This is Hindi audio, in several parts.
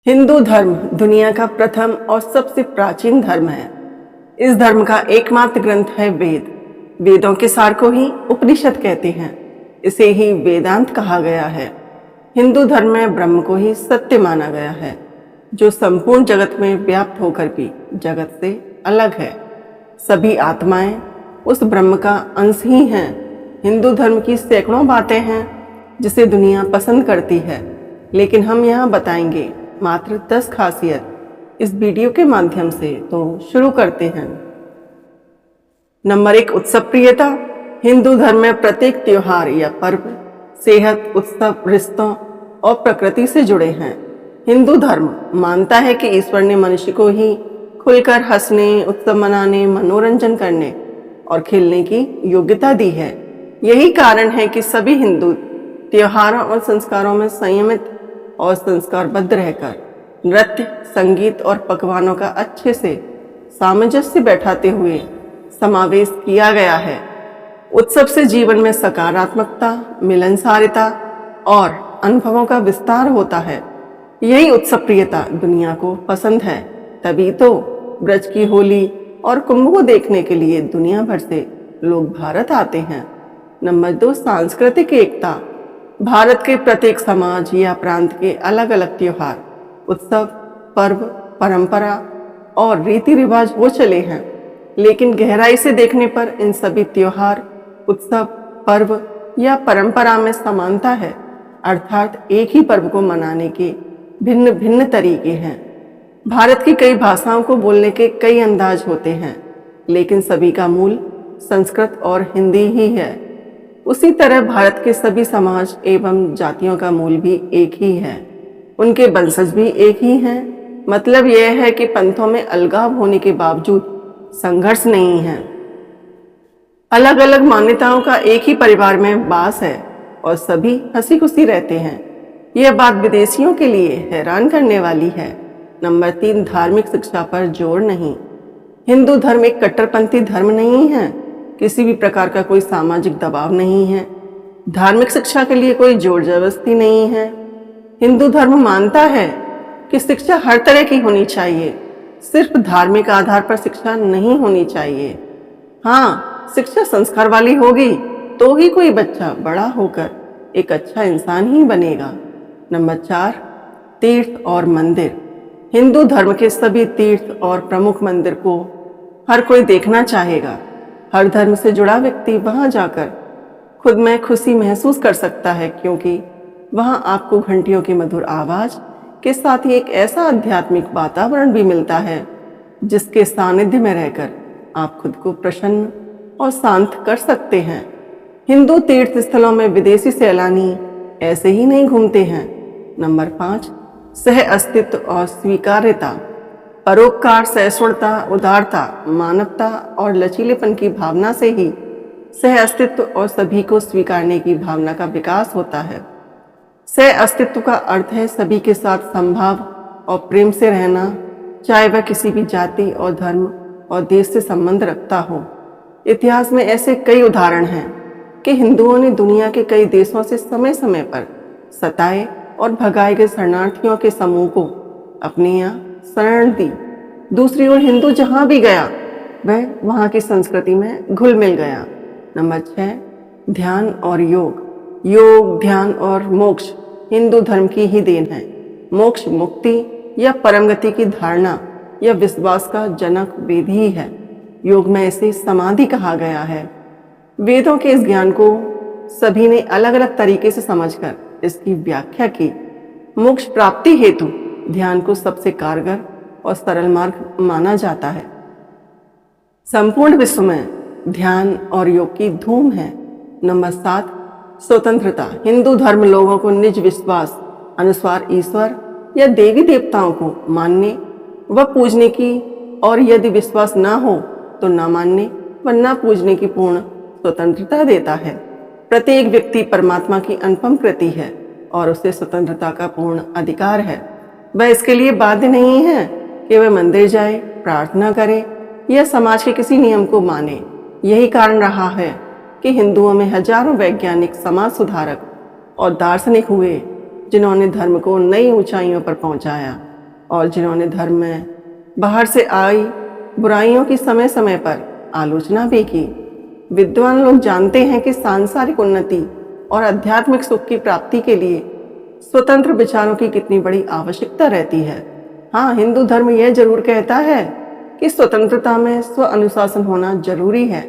हिंदू धर्म दुनिया का प्रथम और सबसे प्राचीन धर्म है। इस धर्म का एकमात्र ग्रंथ है वेद। वेदों के सार को ही उपनिषद कहते हैं। इसे ही वेदांत कहा गया है। हिंदू धर्म में ब्रह्म को ही सत्य माना गया है, जो संपूर्ण जगत में व्याप्त होकर भी जगत से अलग है। सभी आत्माएं उस ब्रह्म का अंश ही हैं। हिंदू धर्म की सैकड़ों बातें हैं जिसे दुनिया पसंद करती है, लेकिन हम यहाँ बताएंगे मात्र 10 खासियत इस वीडियो के माध्यम से। तो शुरू करते हैं। नंबर 1, उत्सव प्रियता। हिंदू धर्म में प्रत्येक त्योहार या पर्व सेहत, उत्सव, रिश्तों और प्रकृति से जुड़े हैं। हिंदू धर्म मानता है कि ईश्वर ने मनुष्य को ही खुलकर हंसने, उत्सव मनाने, मनोरंजन करने और खेलने की योग्यता दी है। यही कारण है कि सभी हिंदू त्योहारों और संस्कारों में संयमित और संस्कारबद्ध रहकर नृत्य, संगीत और पकवानों का अच्छे से सामंजस्य बैठाते हुए समावेश किया गया है। उत्सव से जीवन में सकारात्मकता, मिलनसारता और अनुभवों का विस्तार होता है। यही उत्सव प्रियता दुनिया को पसंद है। तभी तो ब्रज की होली और कुंभ को देखने के लिए दुनिया भर से लोग भारत आते हैं। नंबर 2, सांस्कृतिक एकता। भारत के प्रत्येक समाज या प्रांत के अलग अलग त्योहार, उत्सव, पर्व, परंपरा और रीति रिवाज हो चले हैं, लेकिन गहराई से देखने पर इन सभी त्योहार, उत्सव, पर्व या परंपरा में समानता है। अर्थात एक ही पर्व को मनाने के भिन्न भिन्न तरीके हैं। भारत की कई भाषाओं को बोलने के कई अंदाज होते हैं, लेकिन सभी का मूल संस्कृत और हिंदी ही है। उसी तरह भारत के सभी समाज एवं जातियों का मूल भी एक ही है। उनके वंशज भी एक ही हैं। मतलब यह है कि पंथों में अलगाव होने के बावजूद संघर्ष नहीं है। अलग अलग मान्यताओं का एक ही परिवार में वास है और सभी हंसी खुशी रहते हैं। यह बात विदेशियों के लिए हैरान करने वाली है। नंबर 3, धार्मिक शिक्षा पर जोर नहीं। हिंदू धर्म एक कट्टरपंथी धर्म नहीं है। किसी भी प्रकार का कोई सामाजिक दबाव नहीं है। धार्मिक शिक्षा के लिए कोई जोर जबरदस्ती नहीं है। हिंदू धर्म मानता है कि शिक्षा हर तरह की होनी चाहिए, सिर्फ धार्मिक आधार पर शिक्षा नहीं होनी चाहिए। हाँ, शिक्षा संस्कार वाली होगी तो ही कोई बच्चा बड़ा होकर एक अच्छा इंसान ही बनेगा। नंबर 4, तीर्थ और मंदिर। हिंदू धर्म के सभी तीर्थ और प्रमुख मंदिर को हर कोई देखना चाहेगा। हर धर्म से जुड़ा व्यक्ति वहां जाकर खुद में खुशी महसूस कर सकता है, क्योंकि वहां आपको घंटियों की मधुर आवाज के साथ ही एक ऐसा आध्यात्मिक वातावरण भी मिलता है जिसके सानिध्य में रहकर आप खुद को प्रसन्न और शांत कर सकते हैं। हिंदू तीर्थ स्थलों में विदेशी सैलानी ऐसे ही नहीं घूमते हैं। नंबर 5, सह अस्तित्व और स्वीकार्यता। परोपकार, सहिष्णुता, उदारता, मानवता और लचीलेपन की भावना से ही सह अस्तित्व और सभी को स्वीकारने की भावना का विकास होता है। सह अस्तित्व का अर्थ है सभी के साथ संभाव और प्रेम से रहना, चाहे वह किसी भी जाति और धर्म और देश से संबंध रखता हो। इतिहास में ऐसे कई उदाहरण हैं कि हिंदुओं ने दुनिया के कई देशों से समय समय पर सताए और भगाए गए शरणार्थियों के समूह को अपने यहाँ शरण दी। दूसरी ओर हिंदू जहां भी गया वह वहां की संस्कृति में घुल मिल गया। नंबर 6, ध्यान और योग। योग, ध्यान और मोक्ष हिंदू धर्म की ही देन है। मोक्ष मुक्ति या परम गति की धारणा या विश्वास का जनक वेद ही है। योग में इसे समाधि कहा गया है। वेदों के इस ज्ञान को सभी ने अलग अलग तरीके से समझकर इसकी व्याख्या की। मोक्ष प्राप्ति हेतु ध्यान को सबसे कारगर और सरल मार्ग माना जाता है। संपूर्ण विश्व में ध्यान और योग की धूम है। नंबर 7, स्वतंत्रता। हिंदू धर्म लोगों को निज विश्वास अनुसार ईश्वर या देवी देवताओं को मानने व पूजने की, और यदि विश्वास ना हो तो ना मानने व ना पूजने की पूर्ण स्वतंत्रता देता है। प्रत्येक व्यक्ति परमात्मा की अनुपम कृति है और उसे स्वतंत्रता का पूर्ण अधिकार है। वह इसके लिए बाध्य नहीं है कि वह मंदिर जाए, प्रार्थना करे या समाज के किसी नियम को माने। यही कारण रहा है कि हिंदुओं में हजारों वैज्ञानिक, समाज सुधारक और दार्शनिक हुए जिन्होंने धर्म को नई ऊंचाइयों पर पहुंचाया। और जिन्होंने धर्म में बाहर से आई बुराइयों की समय समय पर आलोचना भी की। विद्वान लोग जानते हैं कि सांसारिक उन्नति और आध्यात्मिक सुख की प्राप्ति के लिए स्वतंत्र विचारों की कितनी बड़ी आवश्यकता रहती है। हाँ, हिंदू धर्म यह जरूर कहता है कि स्वतंत्रता में स्व अनुशासन होना जरूरी है।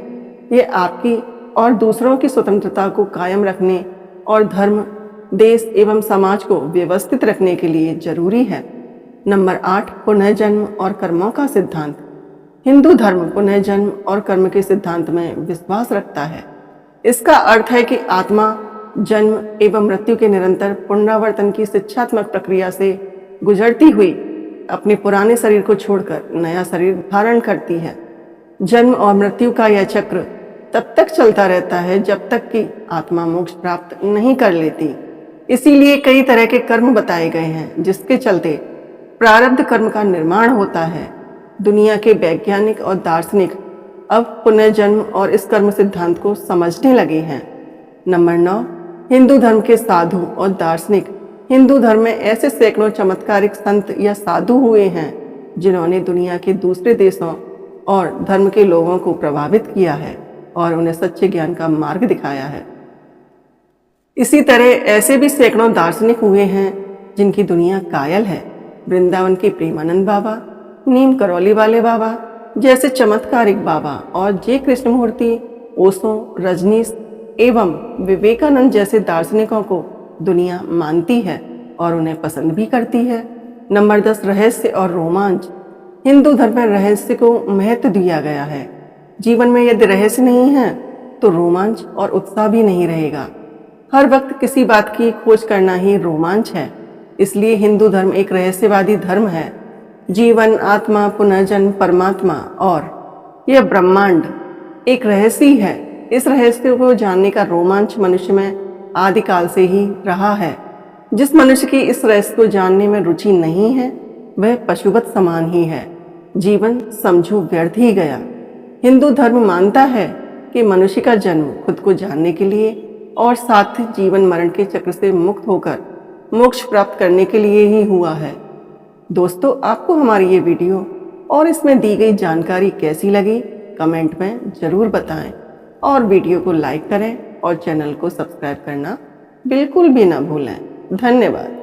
ये आपकी और दूसरों की स्वतंत्रता को कायम रखने और धर्म, देश एवं समाज को व्यवस्थित रखने के लिए जरूरी है। नंबर 8, पुनर्जन्म और कर्मों का सिद्धांत। हिंदू धर्म पुनर्जन्म और कर्म के सिद्धांत में विश्वास रखता है। इसका अर्थ है कि आत्मा जन्म एवं मृत्यु के निरंतर पुनरावर्तन की शिक्षात्मक प्रक्रिया से गुजरती हुई अपने पुराने शरीर को छोड़कर नया शरीर धारण करती है। जन्म और मृत्यु का यह चक्र तब तक चलता रहता है जब तक कि आत्मा मोक्ष प्राप्त नहीं कर लेती। इसीलिए कई तरह के कर्म बताए गए हैं जिसके चलते प्रारब्ध कर्म का निर्माण होता है। दुनिया के वैज्ञानिक और दार्शनिक अब पुनर्जन्म और इस कर्म सिद्धांत को समझने लगे हैं। नंबर 9, हिंदू धर्म के साधु और दार्शनिक। हिंदू धर्म में ऐसे सैकड़ों चमत्कारिक संत या साधु हुए हैं जिन्होंने दुनिया के दूसरे देशों और धर्म के लोगों को प्रभावित किया है और उन्हें सच्चे ज्ञान का मार्ग दिखाया है। इसी तरह ऐसे भी सैकड़ों दार्शनिक हुए हैं जिनकी दुनिया कायल है। वृंदावन के प्रेमानंद बाबा, नीम करौली वाले बाबा जैसे चमत्कारिक बाबा और जे कृष्णमूर्ति, ओशो, रजनीश एवं विवेकानंद जैसे दार्शनिकों को दुनिया मानती है और उन्हें पसंद भी करती है। नंबर 10, रहस्य और रोमांच। हिंदू धर्म में रहस्य को महत्व दिया गया है। जीवन में यदि रहस्य नहीं है तो रोमांच और उत्साह भी नहीं रहेगा। हर वक्त किसी बात की खोज करना ही रोमांच है। इसलिए हिंदू धर्म एक रहस्यवादी धर्म है। जीवन, आत्मा, पुनर्जन्म, परमात्मा और यह ब्रह्मांड एक रहस्य ही है। इस रहस्य को जानने का रोमांच मनुष्य में आदिकाल से ही रहा है। जिस मनुष्य की इस रहस्य को जानने में रुचि नहीं है वह पशुवत समान ही है। जीवन समझो व्यर्थ ही गया। हिंदू धर्म मानता है कि मनुष्य का जन्म खुद को जानने के लिए और साथ ही जीवन मरण के चक्र से मुक्त होकर मोक्ष प्राप्त करने के लिए ही हुआ है। दोस्तों, आपको हमारी ये वीडियो और इसमें दी गई जानकारी कैसी लगी कमेंट में ज़रूर बताएं और वीडियो को लाइक करें और चैनल को सब्सक्राइब करना बिल्कुल भी ना भूलें। धन्यवाद।